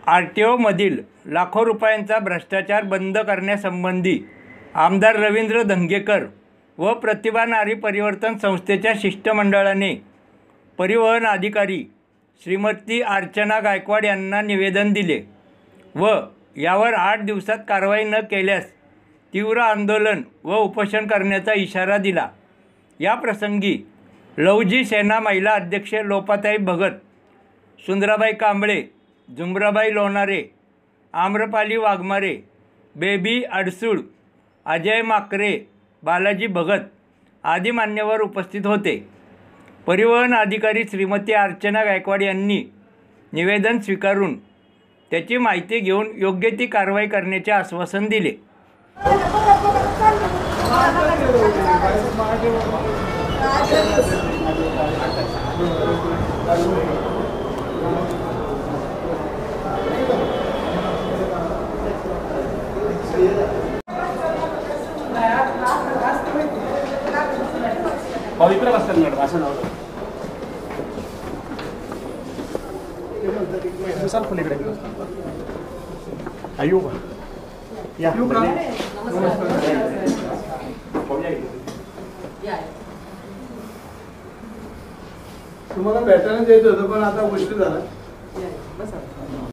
आरटीओमधील लाखो रुपयांचा भ्रष्टाचार बंद करण्यासंबंधी आमदार रवींद्र धंगेकर व प्रतिभा नारी परिवर्तन संस्थेच्या शिष्टमंडळाने परिवहन अधिकारी श्रीमती अर्चना गायकवाड यांना निवेदन दिले व यावर 8 दिवसात कारवाई न केल्यास तीव्र आंदोलन व उपोषण करण्याचा इशारा दिला। या प्रसंगी लवजी सेना महिला अध्यक्ष लोपाताई भगत, सुंदराबाई कांबळे, झुमराबाई लोणारे, आम्रपाली वाघमारे, बेबी अडसूळ, अजय माकरे, बालाजी भगत आदी मान्यवर उपस्थित होते। परिवहन अधिकारी श्रीमती अर्चना गायकवाड यांनी निवेदन स्वीकारून त्याची माहिती घेऊन योग्य ती कारवाई करण्याचे आश्वासन दिले। इकडे बसतात मॅडम, असं नव्हतं पलीकडे अयूब या तुम्हाला भेटायला जायचं होतं पण आता गोष्टी झाल्या।